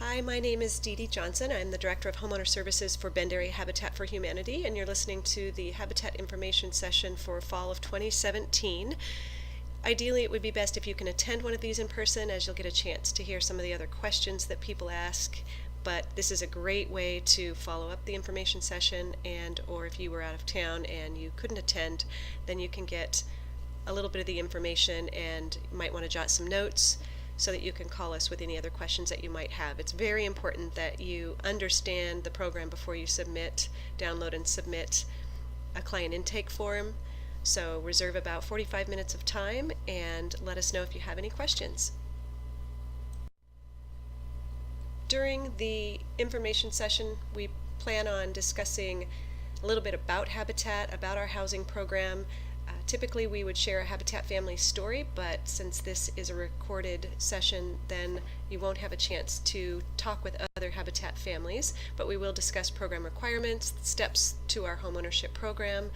Hi, my name is Dee Dee Johnson. I'm the Director of Homeowner Services for Bend Area Habitat for Humanity, and you're listening to the Habitat Information Session for fall of 2017. Ideally, it would be best if you can attend one of these in person, as you'll get a chance to hear some of the other questions that people ask. But this is a great way to follow up the information session, and or if you were out of town and you couldn't attend, then you can get a little bit of the information and you might want to jot some notes so that you can call us with any other questions that you might have. It's very important that you understand the program before you download and submit a client intake form. So reserve about 45 minutes of time and let us know if you have any questions. During the information session, we plan on discussing a little bit about Habitat, about our housing program. Typically we would share a Habitat family story, but since this is a recorded session, then you won't have a chance to talk with other Habitat families, but we will discuss program requirements, steps to our homeownership program,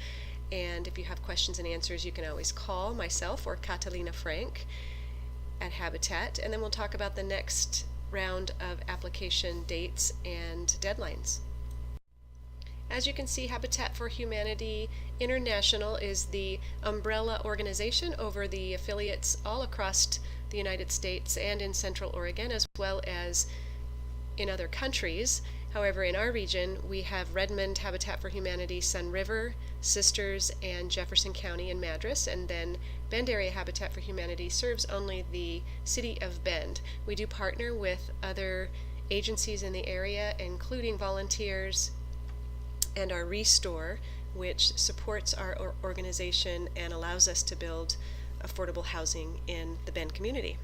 and if you have questions and answers, you can always call myself or Catalina Frank at Habitat, and then we'll talk about the next round of application dates and deadlines. As you can see, Habitat for Humanity International is the umbrella organization over the affiliates all across the United States and in Central Oregon, as well as in other countries. However, in our region, we have Redmond Habitat for Humanity, Sun River, Sisters, and Jefferson County and Madras, and then Bend Area Habitat for Humanity serves only the city of Bend. We do partner with other agencies in the area, including volunteers, and our Restore, which supports our organization and allows us to build affordable housing in the Bend community.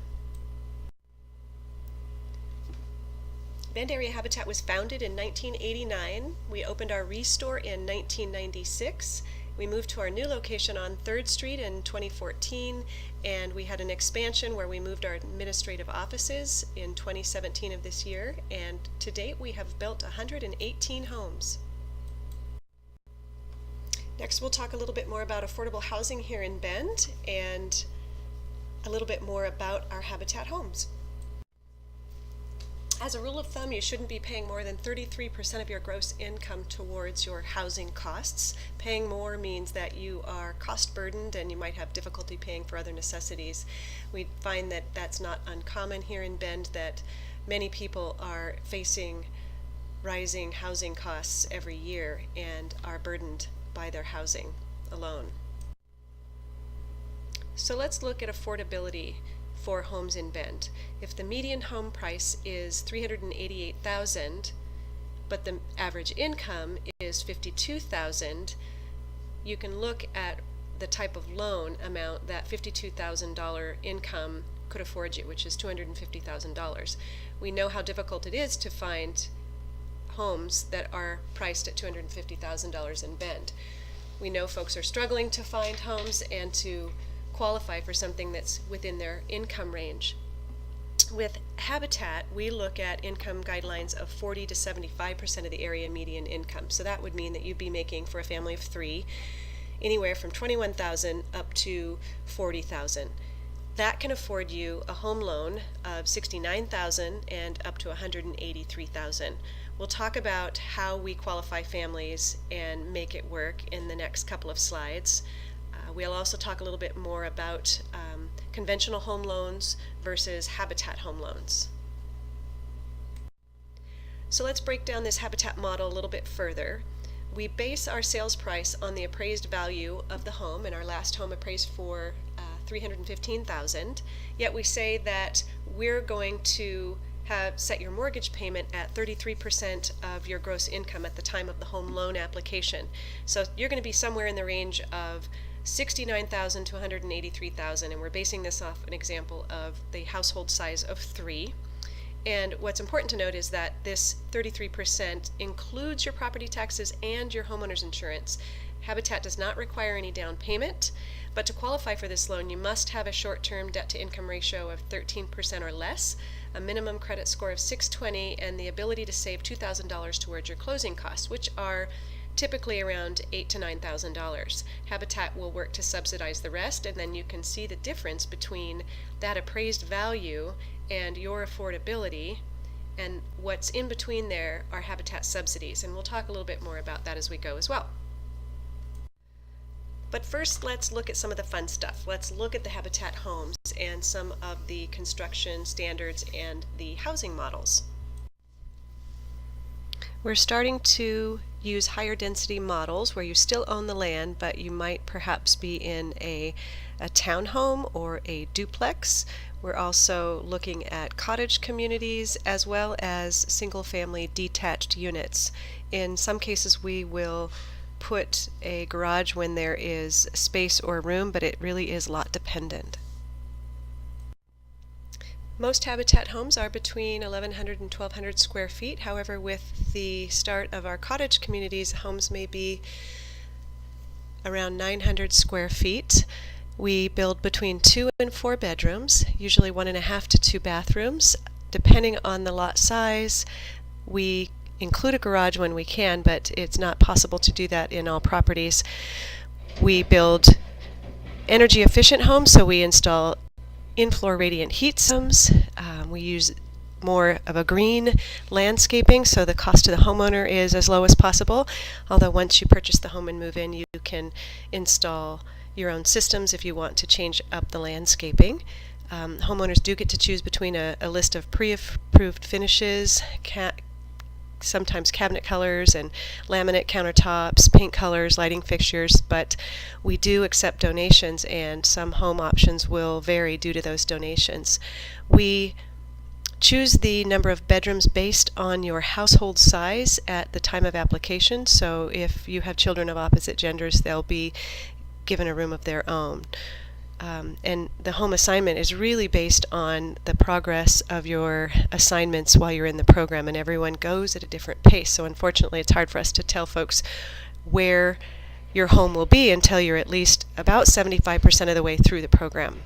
Bend Area Habitat was founded in 1989. We opened our Restore in 1996. We moved to our new location on 3rd Street in 2014, and we had an expansion where we moved our administrative offices in 2017 of this year, and to date we have built 118 homes. Next, we'll talk a little bit more about affordable housing here in Bend and a little bit more about our Habitat homes. As a rule of thumb, you shouldn't be paying more than 33% of your gross income towards your housing costs. Paying more means that you are cost burdened and you might have difficulty paying for other necessities. We find that that's not uncommon here in Bend, that many people are facing rising housing costs every year and are burdened by their housing alone. So let's look at affordability for homes in Bend. If the median home price is $388,000, but the average income is $52,000, you can look at the type of loan amount that $52,000 income could afford you, which is $250,000. We know how difficult it is to find homes that are priced at $250,000 in Bend. We know folks are struggling to find homes and to qualify for something that's within their income range. With Habitat, we look at income guidelines of 40 to 75% of the area median income. So that would mean that you'd be making, for a family of 3, anywhere from $21,000 up to $40,000. That can afford you a home loan of $69,000 and up to $183,000. We'll talk about how we qualify families and make it work in the next couple of slides. We'll also talk a little bit more about conventional home loans versus Habitat home loans. So let's break down this Habitat model a little bit further. We base our sales price on the appraised value of the home, and our last home appraised for $315,000. Yet we say that we're going to set your mortgage payment at 33% of your gross income at the time of the home loan application. So you're going to be somewhere in the range of $69,000 to $183,000, and we're basing this off an example of the household size of 3. And what's important to note is that this 33% includes your property taxes and your homeowner's insurance. Habitat does not require any down payment, but to qualify for this loan, you must have a short-term debt-to-income ratio of 13% or less, a minimum credit score of 620, and the ability to save $2,000 towards your closing costs, which are typically around $8,000 to $9,000. Habitat will work to subsidize the rest, and then you can see the difference between that appraised value and your affordability And what's in between there are habitat subsidies, and we'll talk a little bit more about that as we go as well. But first, let's look at some of the fun stuff. Let's look at the habitat homes and some of the construction standards and the housing models. We're starting to use higher density models where you still own the land, but you might perhaps be in a townhome or a duplex. We're also looking at cottage communities as well as single-family detached units. In some cases, we will put a garage when there is space or room, but it really is lot dependent. Most habitat homes are between 1,100 and 1,200 square feet. However, with the start of our cottage communities, homes may be around 900 square feet. We build between 2 and 4 bedrooms, usually 1.5 to 2 bathrooms. Depending on the lot size, we include a garage when we can, but it's not possible to do that in all properties. We build energy efficient homes, so we install in-floor radiant heat systems. We use more of a green landscaping, so the cost to the homeowner is as low as possible. Although once you purchase the home and move in, you can install your own systems if you want to change up the landscaping. Homeowners do get to choose between a list of pre-approved finishes, sometimes cabinet colors and laminate countertops, paint colors, lighting fixtures, but we do accept donations, and some home options will vary due to those donations. We choose the number of bedrooms based on your household size at the time of application, so if you have children of opposite genders, they'll be given a room of their own. And the home assignment is really based on the progress of your assignments while you're in the program, and everyone goes at a different pace. So unfortunately, it's hard for us to tell folks where your home will be until you're at least about 75% of the way through the program.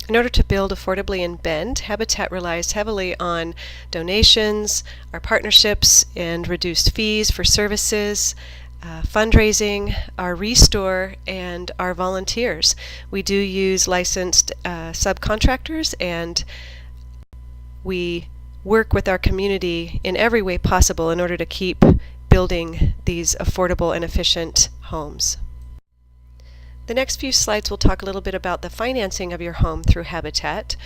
In order to build affordably in Bend, Habitat relies heavily on donations, our partnerships, and reduced fees for services, fundraising, our restore, and our volunteers. We do use licensed subcontractors, and we work with our community in every way possible in order to keep building these affordable and efficient homes. The next few slides will talk a little bit about the financing of your home through Habitat.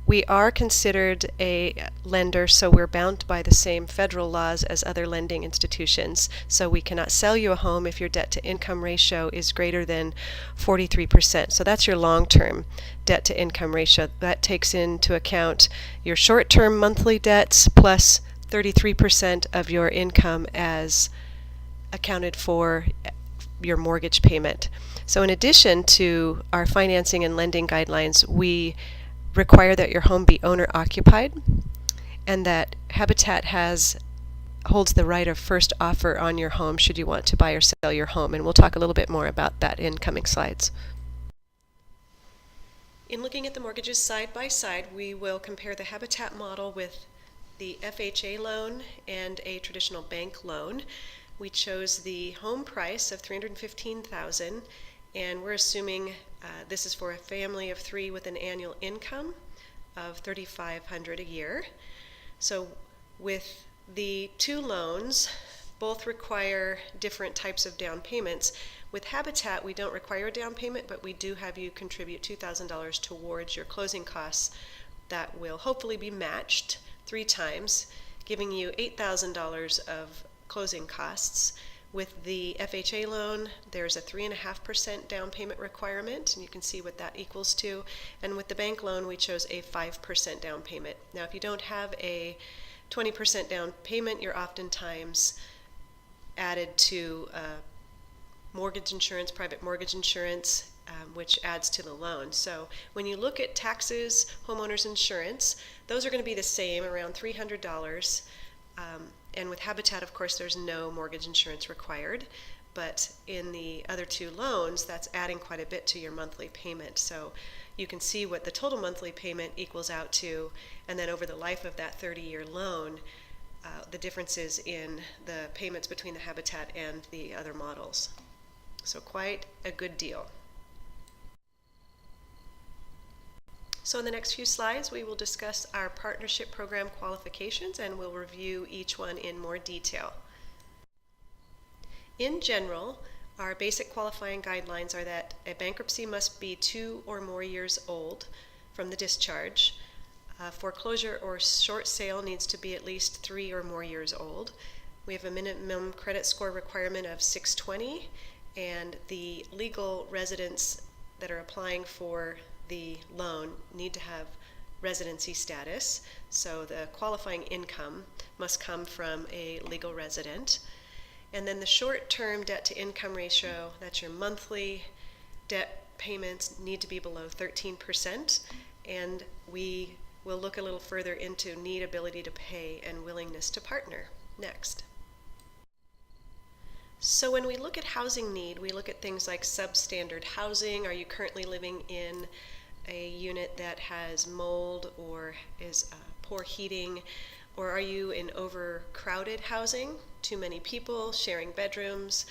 We are considered a lender, so we're bound by the same federal laws as other lending institutions. So we cannot sell you a home if your debt-to-income ratio is greater than 43%. So that's your long-term debt-to-income ratio. That takes into account your short-term monthly debts plus 33% of your income as accounted for your mortgage payment. So in addition to our financing and lending guidelines, we require that your home be owner-occupied, and that Habitat holds the right of first offer on your home should you want to buy or sell your home, and we'll talk a little bit more about that in coming slides. In looking at the mortgages side by side, we will compare the Habitat model with the FHA loan and a traditional bank loan. We chose the home price of $315,000, and we're assuming this is for a family of 3 with an annual income of $3,500 a year. So with the two loans, both require different types of down payments. With Habitat, we don't require a down payment, but we do have you contribute $2,000 towards your closing costs that will hopefully be matched 3 times, giving you $8,000 of closing costs. With the FHA loan, there's a 3.5% down payment requirement, and you can see what that equals to. And with the bank loan, we chose a 5% down payment. Now, if you don't have a 20% down payment, you're oftentimes added to mortgage insurance, private mortgage insurance, which adds to the loan. So when you look at taxes, homeowners insurance, those are going to be the same, around $300. And with Habitat, of course, there's no mortgage insurance required. But in the other two loans, that's adding quite a bit to your monthly payment. So you can see what the total monthly payment equals out to. And then over the life of that 30-year loan, the differences in the payments between the Habitat and the other models. So quite a good deal. So in the next few slides, we will discuss our partnership program qualifications, and we'll review each one in more detail. In general, our basic qualifying guidelines are that a bankruptcy must be 2 or more years old from the discharge. Foreclosure or short sale needs to be at least 3 or more years old. We have a minimum credit score requirement of 620, and the legal residents that are applying for the loan need to have residency status, so the qualifying income must come from a legal resident. And then the short-term debt-to-income ratio, that's your monthly debt payments, need to be below 13%, and we will look a little further into need, ability to pay, and willingness to partner next. So when we look at housing need, we look at things like substandard housing. Are you currently living in a unit that has mold or is poor heating? Or are you in overcrowded housing, too many people sharing bedrooms,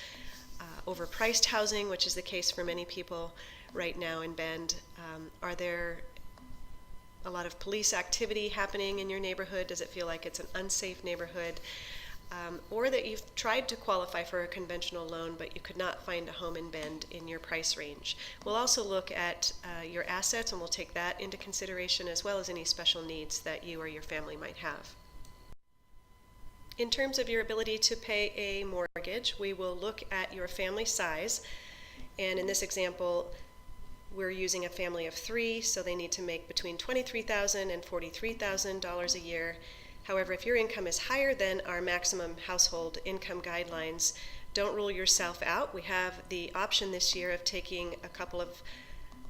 overpriced housing, which is the case for many people right now in Bend? Are there a lot of police activity happening in your neighborhood? Does it feel like it's an unsafe neighborhood? Or that you've tried to qualify for a conventional loan, but you could not find a home in Bend in your price range. We'll also look at your assets, and we'll take that into consideration, as well as any special needs that you or your family might have. In terms of your ability to pay a mortgage, we will look at your family size, and in this example, we're using a family of 3, so they need to make between $23,000 and $43,000 a year. However, if your income is higher than our maximum household income guidelines, don't rule yourself out. We have the option this year of taking a couple of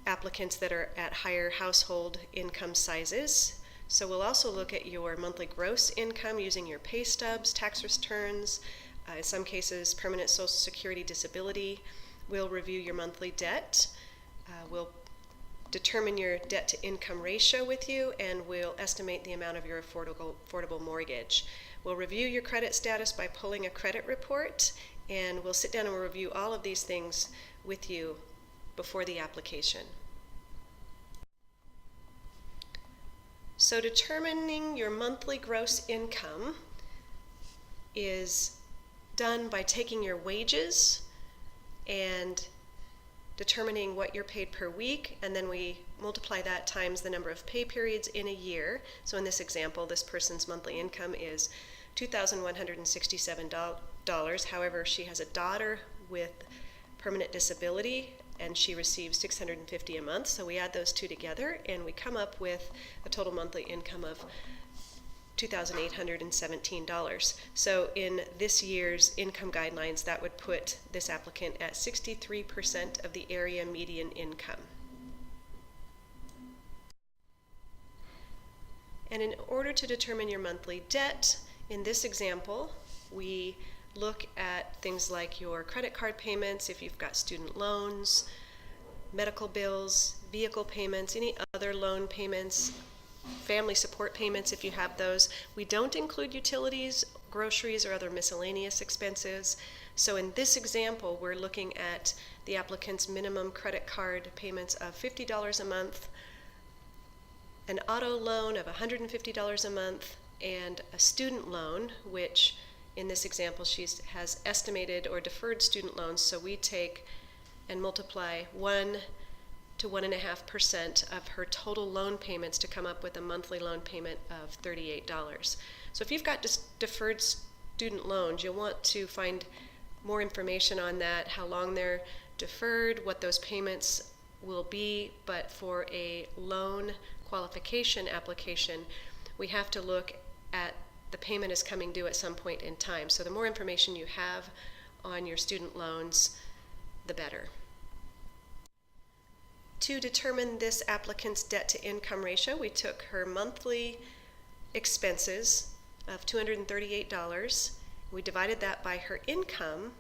applicants that are at higher household income sizes. So we'll also look at your monthly gross income using your pay stubs, tax returns, in some cases permanent Social Security disability. We'll review your monthly debt. We'll determine your debt-to-income ratio with you, and we'll estimate the amount of your affordable mortgage. We'll review your credit status by pulling a credit report, and we'll sit down and we'll review all of these things with you before the application. So determining your monthly gross income is done by taking your wages and determining what you're paid per week, and then we multiply that times the number of pay periods in a year. So in this example, this person's monthly income is $2,167. However, she has a daughter with permanent disability, and she receives $650 a month. So we add those two together, and we come up with a total monthly income of $2,817. So in this year's income guidelines, that would put this applicant at 63% of the area median income. And in order to determine your monthly debt, in this example, we look at things like your credit card payments, if you've got student loans, medical bills, vehicle payments, any other loan payments, family support payments if you have those. We don't include utilities, groceries, or other miscellaneous expenses. So in this example, we're looking at the applicant's minimum credit card payments of $50 a month, an auto loan of $150 a month, and a student loan, which in this example she has estimated or deferred student loans, so we take and multiply 1 to 1.5% of her total loan payments to come up with a monthly loan payment of $38. So if you've got deferred student loans, you'll want to find more information on that, how long they're deferred, what those payments will be. But for a loan qualification application, we have to look at the payment is coming due at some point in time. So the more information you have on your student loans, the better. To determine this applicant's debt-to-income ratio, we took her monthly expenses of $238. We divided that by her income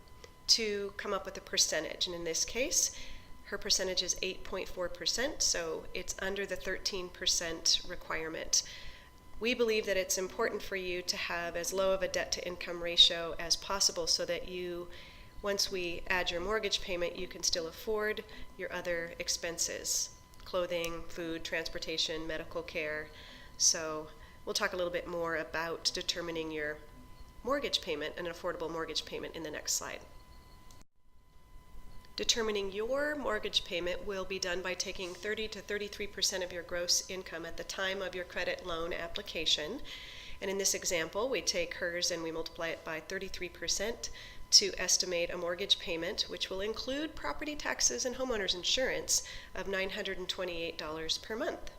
to come up with a percentage. And in this case, her percentage is 8.4%, so it's under the 13% requirement. We believe that it's important for you to have as low of a debt-to-income ratio as possible so that you, once we add your mortgage payment, you can still afford your other expenses clothing, food, transportation, medical care. So we'll talk a little bit more about determining your mortgage payment, an affordable mortgage payment, in the next slide. Determining your mortgage payment will be done by taking 30 to 33% of your gross income at the time of your credit loan application. And in this example, we take hers and we multiply it by 33% to estimate a mortgage payment, which will include property taxes and homeowners insurance, of $928 per month.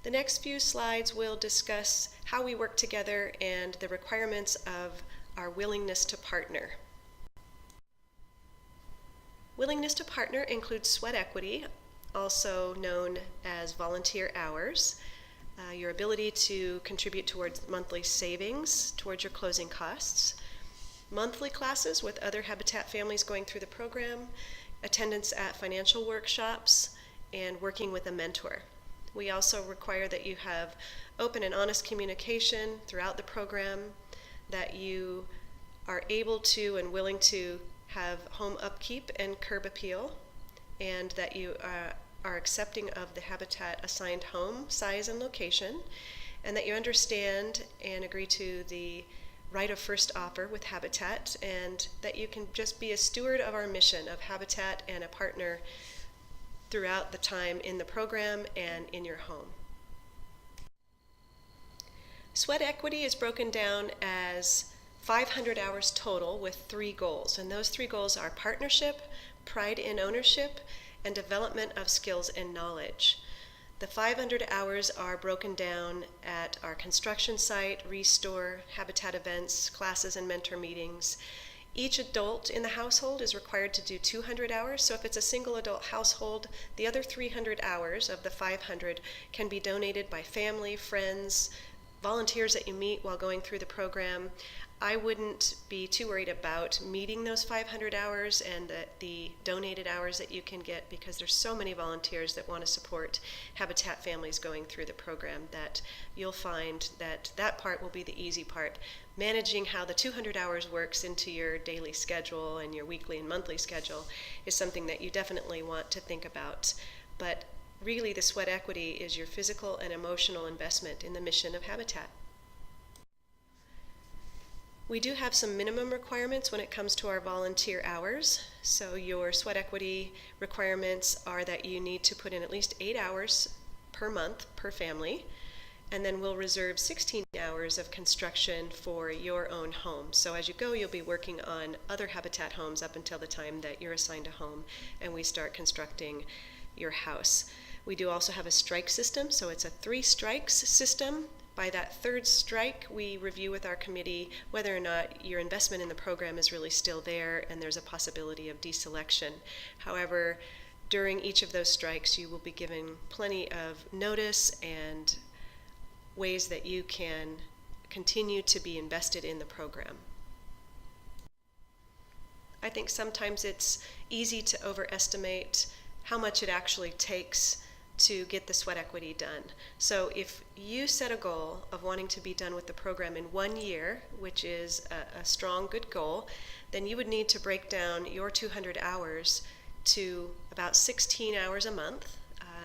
The next few slides will discuss how we work together and the requirements of our willingness to partner. Willingness to partner includes sweat equity, also known as volunteer hours, your ability to contribute towards monthly savings towards your closing costs, monthly classes with other Habitat families going through the program, attendance at financial workshops, and working with a mentor. We also require that you have open and honest communication throughout the program, that you are able to and willing to have home upkeep and curb appeal, and that you are accepting of the Habitat assigned home size and location, and that you understand and agree to the right of first offer with Habitat, and that you can just be a steward of our mission of Habitat and a partner throughout the time in the program and in your home. Sweat equity is broken down as 500 hours total with 3 goals, and those 3 goals are partnership, pride in ownership, and development of skills and knowledge. The 500 hours are broken down at our construction site, restore, Habitat events, classes, and mentor meetings. Each adult in the household is required to do 200 hours, so if it's a single adult household, the other 300 hours of the 500 can be donated by family, friends, volunteers that you meet while going through the program. I wouldn't be too worried about meeting those 500 hours and the donated hours that you can get, because there's so many volunteers that want to support Habitat families going through the program that you'll find that that part will be the easy part. Managing how the 200 hours works into your daily schedule and your weekly and monthly schedule is something that you definitely want to think about. But really, the sweat equity is your physical and emotional investment in the mission of Habitat. We do have some minimum requirements when it comes to our volunteer hours. So your sweat equity requirements are that you need to put in at least 8 hours per month per family, and then we'll reserve 16 hours of construction for your own home. So as you go, you'll be working on other Habitat homes up until the time that you're assigned a home and we start constructing your house. We do also have a strike system, so it's a 3 strikes system. By that 3rd strike, we review with our committee whether or not your investment in the program is really still there and there's a possibility of deselection. However, during each of those strikes, you will be given plenty of notice and ways that you can continue to be invested in the program. I think sometimes it's easy to overestimate how much it actually takes to get the sweat equity done. So if you set a goal of wanting to be done with the program in 1 year, which is a strong, good goal, then you would need to break down your 200 hours to about 16 hours a month,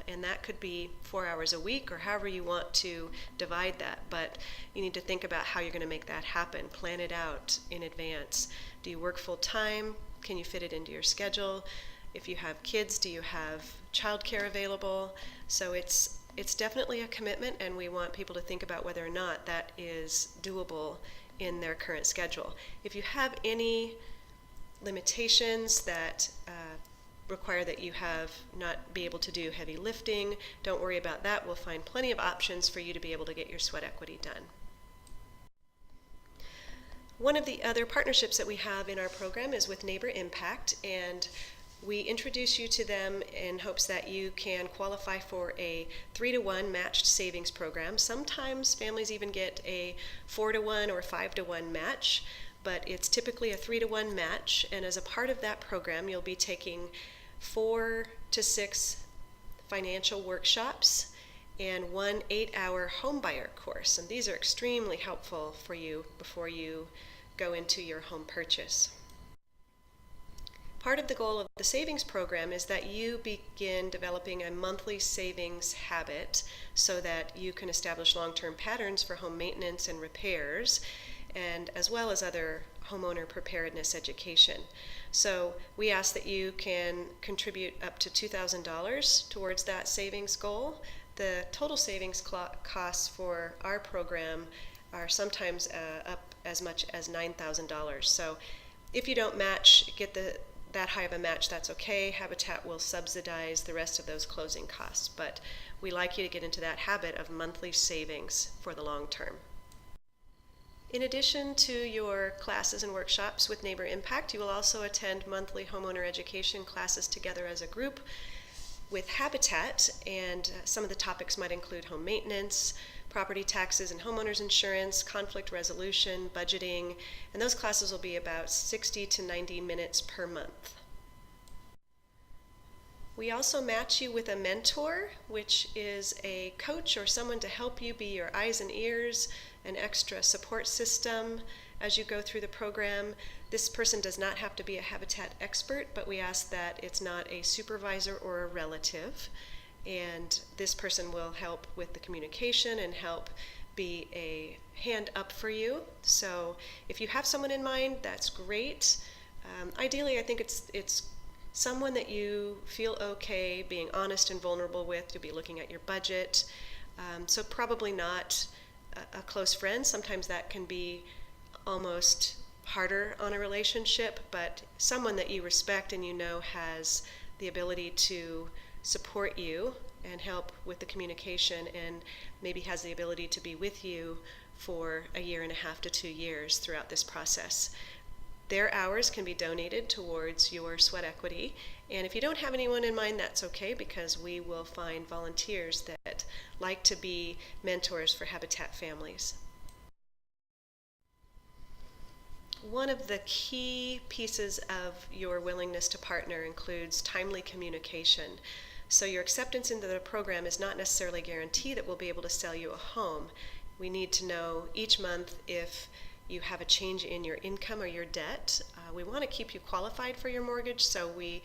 and that could be 4 hours a week or however you want to divide that. But you need to think about how you're going to make that happen. Plan it out in advance. Do you work full time? Can you fit it into your schedule? If you have kids, do you have childcare available? So it's definitely a commitment, and we want people to think about whether or not that is doable in their current schedule. If you have any limitations that require that you not be able to do heavy lifting, don't worry about that. We'll find plenty of options for you to be able to get your sweat equity done. One of the other partnerships that we have in our program is with Neighbor Impact, and we introduce you to them in hopes that you can qualify for a 3-to-1 matched savings program. Sometimes families even get a 4-to-1 or 5-to-1 match, but it's typically a 3-to-1 match, and as a part of that program, you'll be taking 4 to 6 financial workshops and 1 8-hour homebuyer course, and these are extremely helpful for you before you go into your home purchase. Part of the goal of the savings program is that you begin developing a monthly savings habit so that you can establish long-term patterns for home maintenance and repairs, and as well as other homeowner preparedness education. So we ask that you can contribute up to $2,000 towards that savings goal. The total savings costs for our program are sometimes up as much as $9,000. So if you don't get that high of a match, that's okay. Habitat will subsidize the rest of those closing costs, but we like you to get into that habit of monthly savings for the long term. In addition to your classes and workshops with Neighbor Impact, you will also attend monthly homeowner education classes together as a group with Habitat, and some of the topics might include home maintenance, property taxes and homeowners insurance, conflict resolution, budgeting, and those classes will be about 60 to 90 minutes per month. We also match you with a mentor, which is a coach or someone to help you be your eyes and ears, an extra support system as you go through the program. This person does not have to be a Habitat expert, but we ask that it's not a supervisor or a relative. And this person will help with the communication and help be a hand up for you. So if you have someone in mind, that's great. Ideally, I think it's someone that you feel okay being honest and vulnerable with. You'll be looking at your budget. So probably not a close friend. Sometimes that can be almost harder on a relationship, but someone that you respect and you know has the ability to support you and help with the communication, and maybe has the ability to be with you for 1.5 to 2 years throughout this process. Their hours can be donated towards your sweat equity, and if you don't have anyone in mind, that's okay, because we will find volunteers that like to be mentors for Habitat families. One of the key pieces of your willingness to partner includes timely communication. So your acceptance into the program is not necessarily a guarantee that we'll be able to sell you a home. We need to know each month if you have a change in your income or your debt. We want to keep you qualified for your mortgage, so we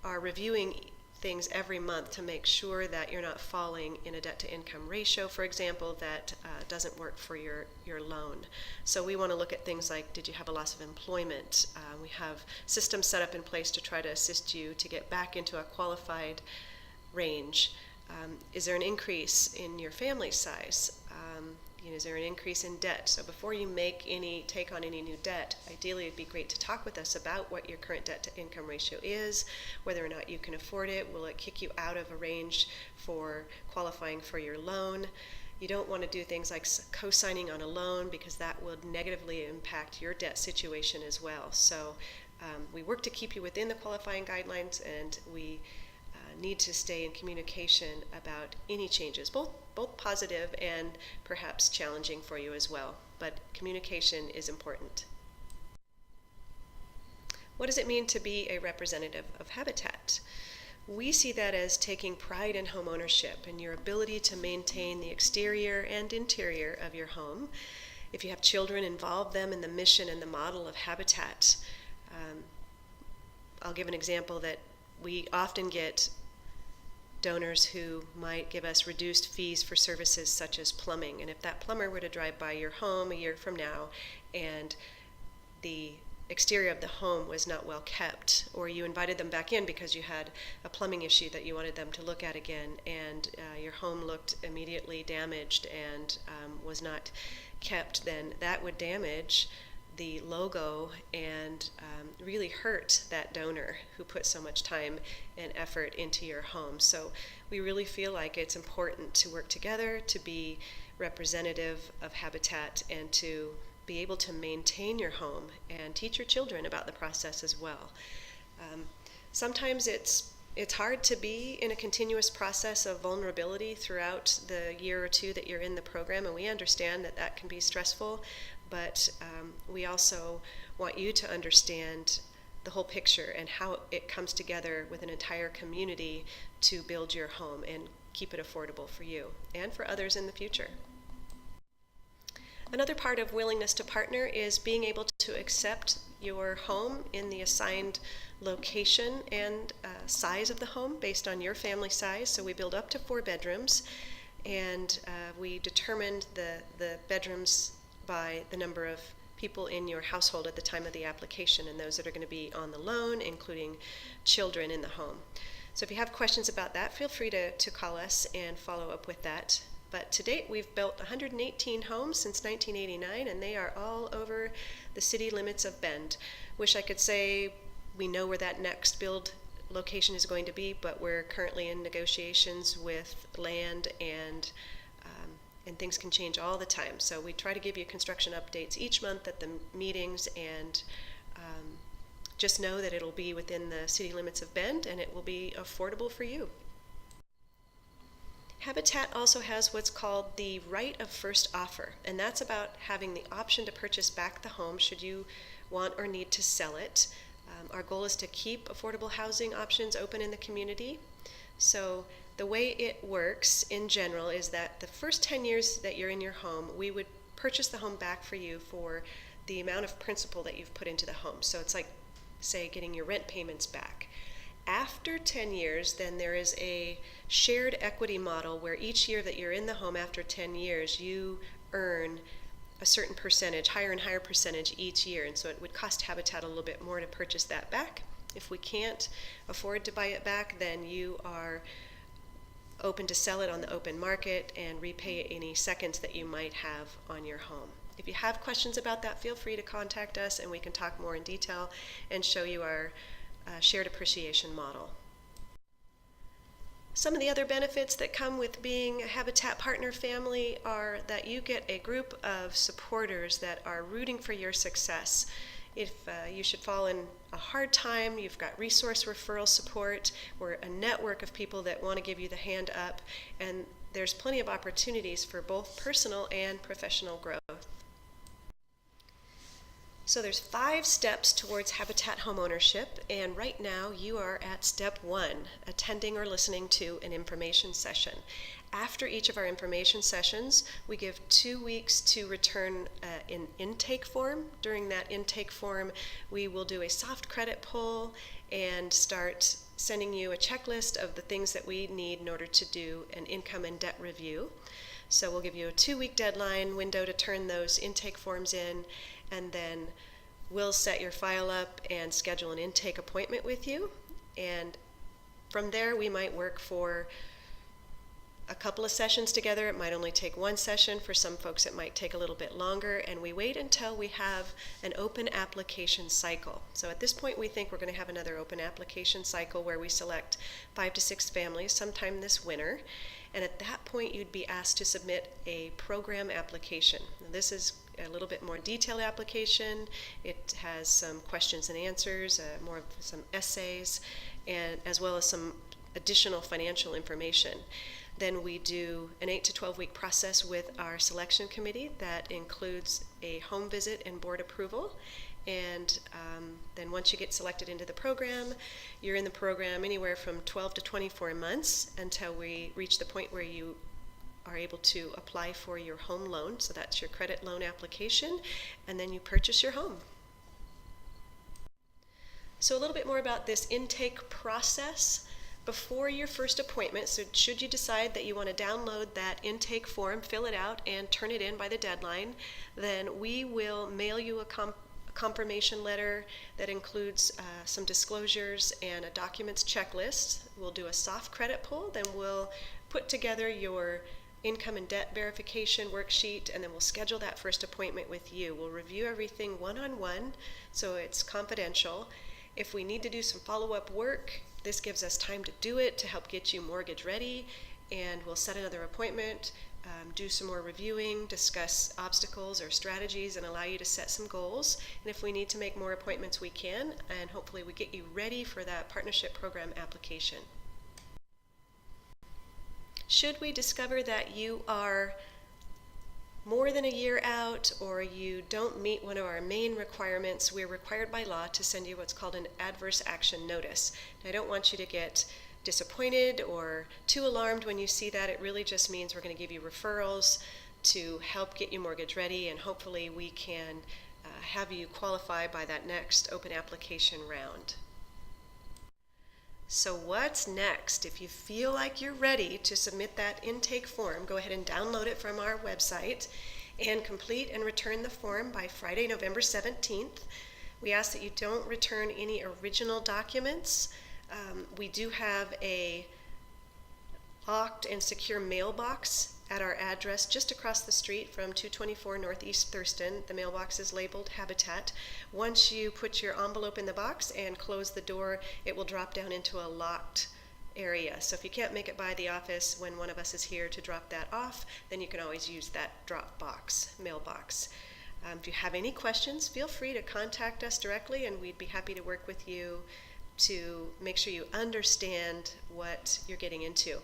are reviewing things every month to make sure that you're not falling in a debt-to-income ratio, for example, that doesn't work for your loan. So we want to look at things like, did you have a loss of employment? We have systems set up in place to try to assist you to get back into a qualified range. Is there an increase in your family size? Is there an increase in debt? So before you take on any new debt, ideally it'd be great to talk with us about what your current debt to income ratio is, whether or not you can afford it. Will it kick you out of a range for qualifying for your loan? You don't want to do things like co-signing on a loan, because that will negatively impact your debt situation as well. So we work to keep you within the qualifying guidelines, and we need to stay in communication about any changes, both positive and perhaps challenging for you as well. But communication is important. What does it mean to be a representative of Habitat? We see that as taking pride in home ownership and your ability to maintain the exterior and interior of your home. If you have children, involve them in the mission and the model of Habitat. I'll give an example that we often get donors who might give us reduced fees for services such as plumbing. And if that plumber were to drive by your home a year from now and the exterior of the home was not well kept, or you invited them back in because you had a plumbing issue that you wanted them to look at again, and your home looked immediately damaged and was not kept, then that would damage the logo and really hurt that donor who put so much time and effort into your home. So we really feel like it's important to work together to be representative of Habitat and to be able to maintain your home and teach your children about the process as well. Sometimes it's hard to be in a continuous process of vulnerability throughout the year or two that you're in the program, and we understand that that can be stressful, but we also want you to understand the whole picture and how it comes together with an entire community to build your home and keep it affordable for you and for others in the future. Another part of willingness to partner is being able to accept your home in the assigned location and size of the home based on your family size. So we build up to 4 bedrooms, and we determined the bedrooms by the number of people in your household at the time of the application, and those that are going to be on the loan, including children in the home. So if you have questions about that, feel free to call us and follow up with that. But to date, we've built 118 homes since 1989, and they are all over the city limits of Bend. Wish I could say we know where that next build location is going to be, but we're currently in negotiations with land, and things can change all the time. So we try to give you construction updates each month at the meetings, and just know that it'll be within the city limits of Bend, and it will be affordable for you. Habitat also has what's called the right of first offer, and that's about having the option to purchase back the home should you want or need to sell it. Our goal is to keep affordable housing options open in the community. So the way it works in general is that the first 10 years that you're in your home, we would purchase the home back for you for the amount of principal that you've put into the home. So it's like, say, getting your rent payments back. After 10 years, then there is a shared equity model where each year that you're in the home after 10 years, you earn a certain percentage, higher and higher percentage each year. And so it would cost Habitat a little bit more to purchase that back. If we can't afford to buy it back, then you are open to sell it on the open market and repay any seconds that you might have on your home. If you have questions about that, feel free to contact us and we can talk more in detail and show you our shared appreciation model. Some of the other benefits that come with being a Habitat Partner family are that you get a group of supporters that are rooting for your success. If you should fall in a hard time, you've got resource referral support. We're a network of people that want to give you the hand up, and there's plenty of opportunities for both personal and professional growth. So there's 5 steps towards Habitat homeownership, and right now you are at step 1, attending or listening to an information session. After each of our information sessions, we give 2 weeks to return an intake form. During that intake form, we will do a soft credit pull and start sending you a checklist of the things that we need in order to do an income and debt review. So we'll give you a 2-week deadline window to turn those intake forms in, and then we'll set your file up and schedule an intake appointment with you. And from there, we might work for a couple of sessions together. It might only take 1 session. For some folks, it might take a little bit longer, and we wait until we have an open application cycle. So at this point, we think we're going to have another open application cycle where we select 5 to 6 families sometime this winter. And at that point, you'd be asked to submit a program application. Now, this is a little bit more detailed application. It has some questions and answers, more of some essays, and as well as some additional financial information. Then we do an 8 to 12 week process with our selection committee that includes a home visit and board approval. And then once you get selected into the program, you're in the program anywhere from 12 to 24 months until we reach the point where you are able to apply for your home loan. So that's your credit loan application, and then you purchase your home. So a little bit more about this intake process. Before your first appointment, so should you decide that you want to download that intake form, fill it out, and turn it in by the deadline, then we will mail you a confirmation letter that includes some disclosures and a documents checklist. We'll do a soft credit pull, then we'll put together your income and debt verification worksheet, and then we'll schedule that first appointment with you. We'll review everything one-on-one, so it's confidential. If we need to do some follow-up work, this gives us time to do it to help get you mortgage ready, and we'll set another appointment, do some more reviewing, discuss obstacles or strategies, and allow you to set some goals. And if we need to make more appointments, we can, and hopefully we get you ready for that partnership program application. Should we discover that you are more than a year out or you don't meet one of our main requirements, we're required by law to send you what's called an adverse action notice. And I don't want you to get disappointed or too alarmed when you see that. It really just means we're going to give you referrals to help get you mortgage ready, and hopefully we can have you qualify by that next open application round. So what's next? If you feel like you're ready to submit that intake form, go ahead and download it from our website and complete and return the form by Friday, November 17th. We ask that you don't return any original documents. We do have a locked and secure mailbox at our address just across the street from 224 Northeast Thurston. The mailbox is labeled Habitat. Once you put your envelope in the box and close the door, it will drop down into a locked area. So if you can't make it by the office when one of us is here to drop that off, then you can always use that drop box, mailbox. If you have any questions, feel free to contact us directly, and we'd be happy to work with you to make sure you understand what you're getting into.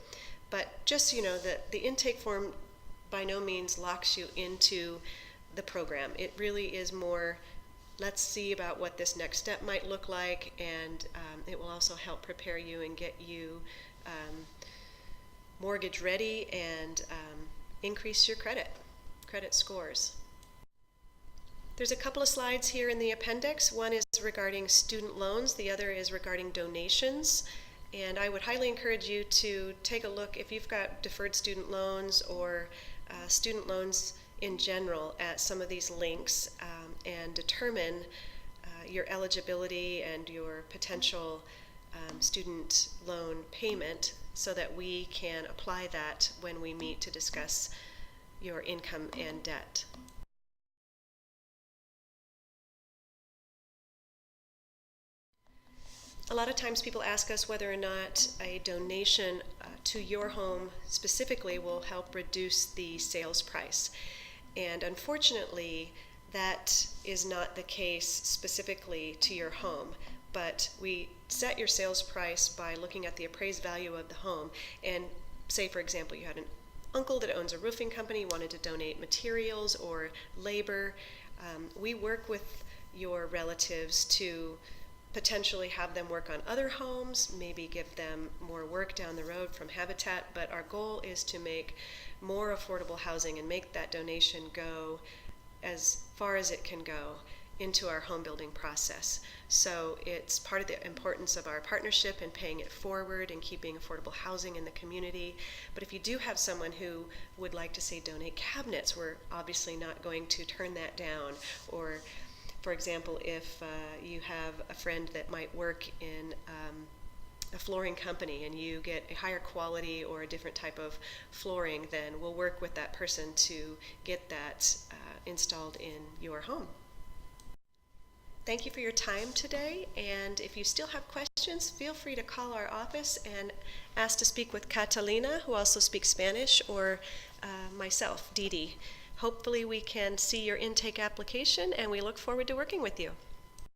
But just so you know, that the intake form by no means locks you into the program. It really is more, let's see about what this next step might look like, and it will also help prepare you and get you mortgage ready and increase your credit scores. There's a couple of slides here in the appendix. One is regarding student loans, the other is regarding donations. And I would highly encourage you to take a look, if you've got deferred student loans or student loans in general, at some of these links and determine your eligibility and your potential student loan payment so that we can apply that when we meet to discuss your income and debt. A lot of times people ask us whether or not a donation to your home specifically will help reduce the sales price. And unfortunately, that is not the case specifically to your home. But we set your sales price by looking at the appraised value of the home. And say, for example, you had an uncle that owns a roofing company, wanted to donate materials or labor. We work with your relatives to potentially have them work on other homes, maybe give them more work down the road from Habitat, but our goal is to make more affordable housing and make that donation go as far as it can go into our home building process. So it's part of the importance of our partnership and paying it forward and keeping affordable housing in the community. But if you do have someone who would like to, say, donate cabinets, we're obviously not going to turn that down. Or for example, if you have a friend that might work in a flooring company and you get a higher quality or a different type of flooring, then we'll work with that person to get that installed in your home. Thank you for your time today, and if you still have questions, feel free to call our office and ask to speak with Catalina, who also speaks Spanish, or myself, Dee Dee. Hopefully we can see your intake application, and we look forward to working with you.